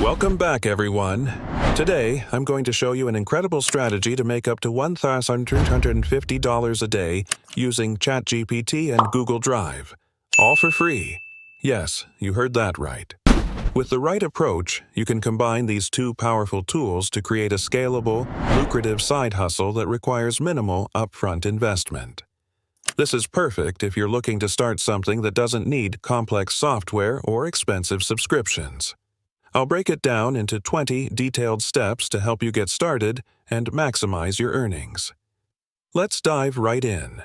Welcome back, everyone. Today, I'm going to show you an incredible strategy to make up to $1,350 a day using ChatGPT and Google Drive. All for free. Yes, you heard that right. With the right approach, you can combine these two powerful tools to create a scalable, lucrative side hustle that requires minimal upfront investment. This is perfect if you're looking to start something that doesn't need complex software or expensive subscriptions. I'll break it down into 20 detailed steps to help you get started and maximize your earnings. Let's dive right in.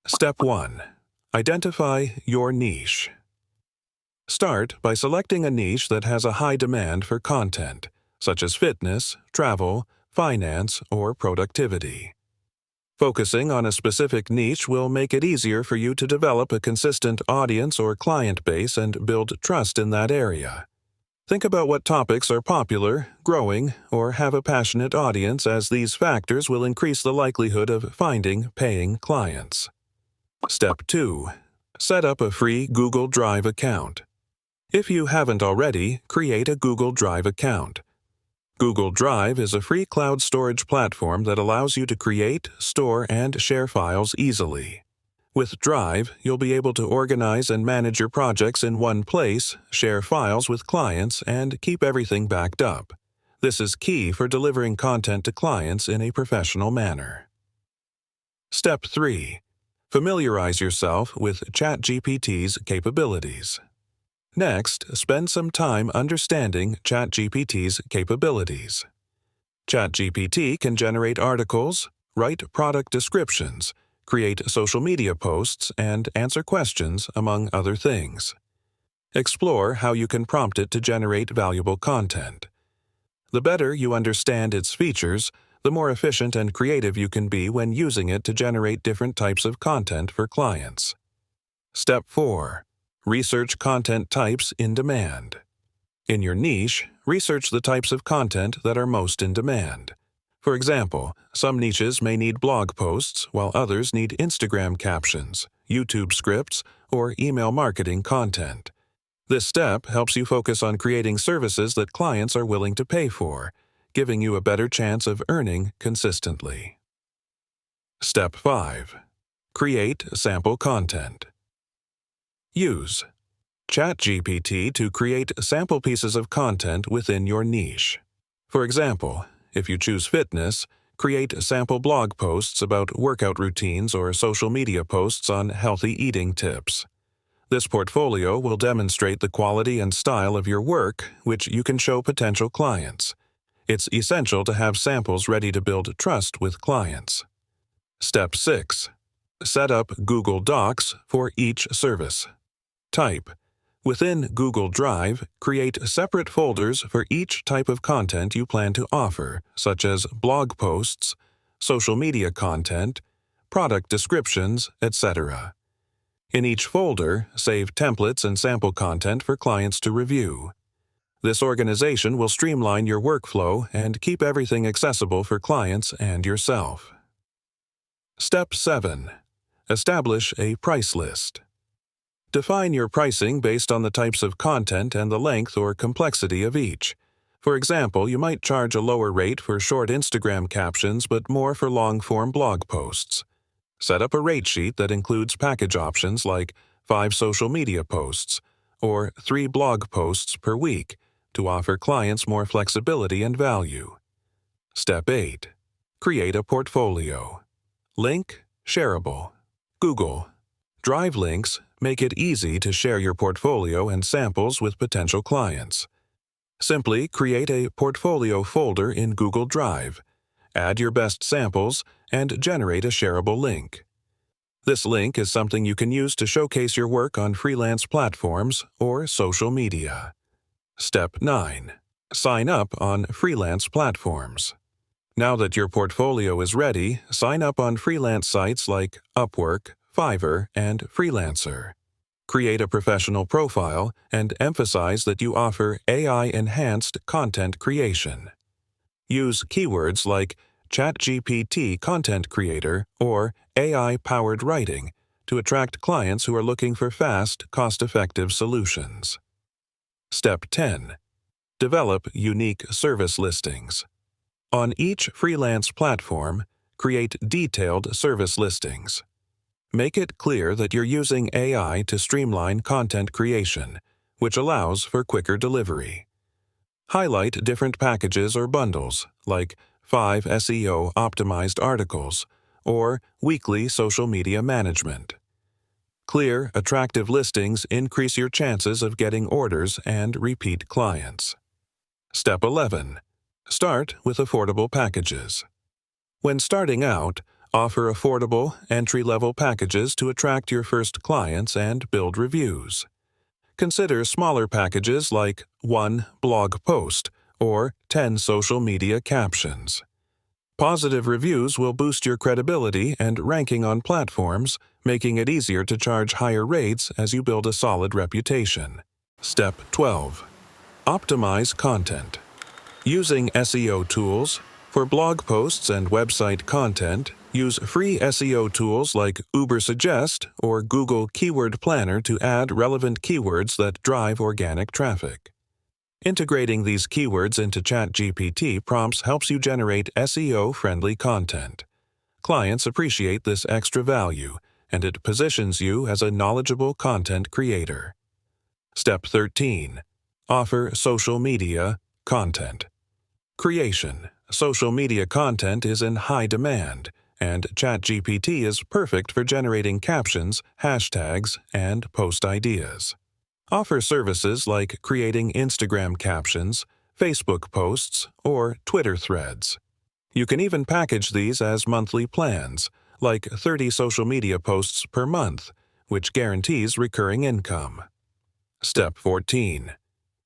Step 1. Identify your niche. Start by selecting a niche that has a high demand for content, such as fitness, travel, finance, or productivity. Focusing on a specific niche will make it easier for you to develop a consistent audience or client base and build trust in that area. Think about what topics are popular, growing, or have a passionate audience, as these factors will increase the likelihood of finding paying clients. Step 2. Set up a free Google Drive account. If you haven't already, create a Google Drive account. Google Drive is a free cloud storage platform that allows you to create, store, and share files easily. With Drive, you'll be able to organize and manage your projects in one place, share files with clients, and keep everything backed up. This is key for delivering content to clients in a professional manner. Step 3. Familiarize yourself with ChatGPT's capabilities. Next, spend some time understanding ChatGPT's capabilities. ChatGPT can generate articles, write product descriptions, create social media posts, and answer questions, among other things. Explore how you can prompt it to generate valuable content. The better you understand its features, the more efficient and creative you can be when using it to generate different types of content for clients. Step 4. Research content types in demand. In your niche, research the types of content that are most in demand. For example, some niches may need blog posts, while others need Instagram captions, YouTube scripts, or email marketing content. This step helps you focus on creating services that clients are willing to pay for, giving you a better chance of earning consistently. Step 5. Create sample content. Use ChatGPT to create sample pieces of content within your niche. For example, if you choose fitness, create sample blog posts about workout routines or social media posts on healthy eating tips. This portfolio will demonstrate the quality and style of your work, which you can show potential clients. It's essential to have samples ready to build trust with clients. Step 6. Set up Google Docs for each service. Type. Within Google Drive, create separate folders for each type of content you plan to offer, such as blog posts, social media content, product descriptions, etc. In each folder, save templates and sample content for clients to review. This organization will streamline your workflow and keep everything accessible for clients and yourself. Step 7. Establish a price list. Define your pricing based on the types of content and the length or complexity of each. For example, you might charge a lower rate for short Instagram captions but more for long-form blog posts. Set up a rate sheet that includes package options like 5 social media posts or 3 blog posts per week to offer clients more flexibility and value. Step 8. Create a portfolio. Link, shareable. Google Drive links make it easy to share your portfolio and samples with potential clients. Simply create a portfolio folder in Google Drive, add your best samples, and generate a shareable link. This link is something you can use to showcase your work on freelance platforms or social media. Step 9. Sign up on freelance platforms. Now that your portfolio is ready, sign up on freelance sites like Upwork, Fiverr, and Freelancer. Create a professional profile and emphasize that you offer AI-enhanced content creation. Use keywords like ChatGPT content creator or AI-powered writing to attract clients who are looking for fast, cost-effective solutions. Step 10. develop unique service listings. On each freelance platform, create detailed service listings. Make it clear that you're using AI to streamline content creation, which allows for quicker delivery. Highlight different packages or bundles, like 5 SEO-optimized articles or weekly social media management. Clear, attractive listings increase your chances of getting orders and repeat clients. Step 11. Start with affordable packages. When starting out, offer affordable, entry-level packages to attract your first clients and build reviews. Consider smaller packages like 1 blog post or 10 social media captions. Positive reviews will boost your credibility and ranking on platforms, making it easier to charge higher rates as you build a solid reputation. Step 12. Optimize content. Using SEO tools, for blog posts and website content, use free SEO tools like Ubersuggest or Google Keyword Planner to add relevant keywords that drive organic traffic. Integrating these keywords into ChatGPT prompts helps you generate SEO-friendly content. Clients appreciate this extra value, and it positions you as a knowledgeable content creator. Step 13. Offer social media content. Creation. Social media content is in high demand, and ChatGPT is perfect for generating captions, hashtags, and post ideas. Offer services like creating Instagram captions, Facebook posts, or Twitter threads. You can even package these as monthly plans, like 30 social media posts per month, which guarantees recurring income. Step 14.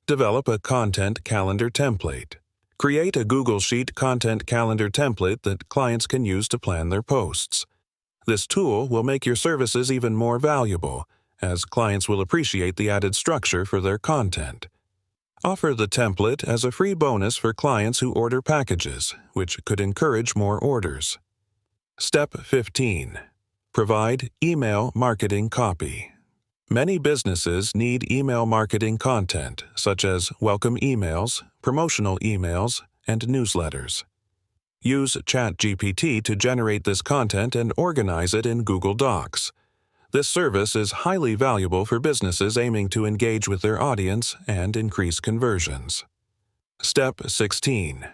Develop a content calendar template. Create a Google Sheet content calendar template that clients can use to plan their posts. This tool will make your services even more valuable, as clients will appreciate the added structure for their content. Offer the template as a free bonus for clients who order packages, which could encourage more orders. Step 15. Provide email marketing copy. Many businesses need email marketing content, such as welcome emails, promotional emails, and newsletters. Use ChatGPT to generate this content and organize it in Google Docs. This service is highly valuable for businesses aiming to engage with their audience and increase conversions. Step 16.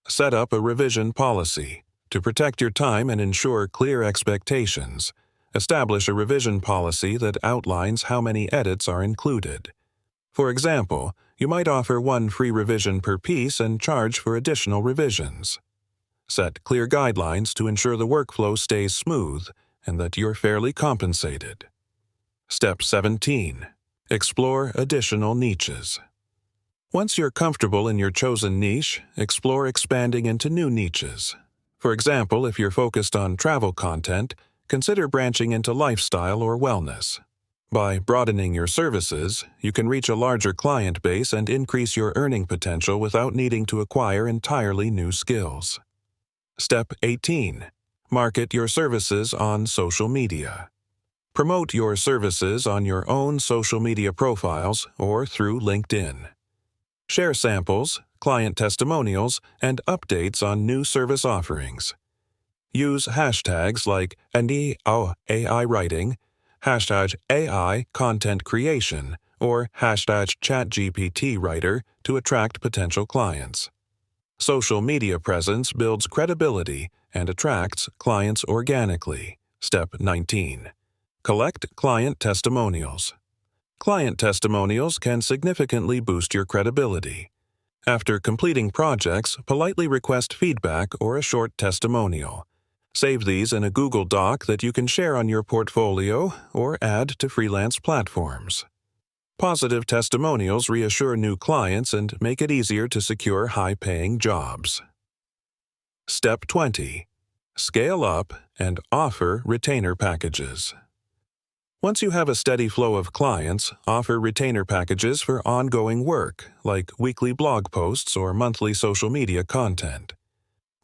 Set up a revision policy. To protect your time and ensure clear expectations, establish a revision policy that outlines how many edits are included. For example, you might offer 1 free revision per piece and charge for additional revisions. Set clear guidelines to ensure the workflow stays smooth and that you're fairly compensated. Step 17. Explore additional niches. Once you're comfortable in your chosen niche, explore expanding into new niches. For example, if you're focused on travel content, consider branching into lifestyle or wellness. By broadening your services, you can reach a larger client base and increase your earning potential without needing to acquire entirely new skills. Step 18. Market your services on social media. Promote your services on your own social media profiles or through LinkedIn. Share samples, client testimonials, and updates on new service offerings. Use hashtags like AI writing, hashtag AI content creation, or hashtag ChatGPT writer to attract potential clients. Social media presence builds credibility and attracts clients organically. Step 19. Collect client testimonials. Client testimonials can significantly boost your credibility. After completing projects, politely request feedback or a short testimonial. Save these in a Google Doc that you can share on your portfolio or add to freelance platforms. Positive testimonials reassure new clients and make it easier to secure high-paying jobs. Step 20. Scale up and offer retainer packages. Once you have a steady flow of clients, offer retainer packages for ongoing work, like weekly blog posts or monthly social media content.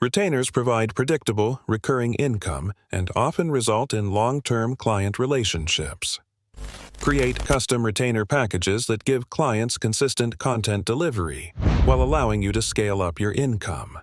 Retainers provide predictable, recurring income and often result in long-term client relationships. Create custom retainer packages that give clients consistent content delivery while allowing you to scale up your income.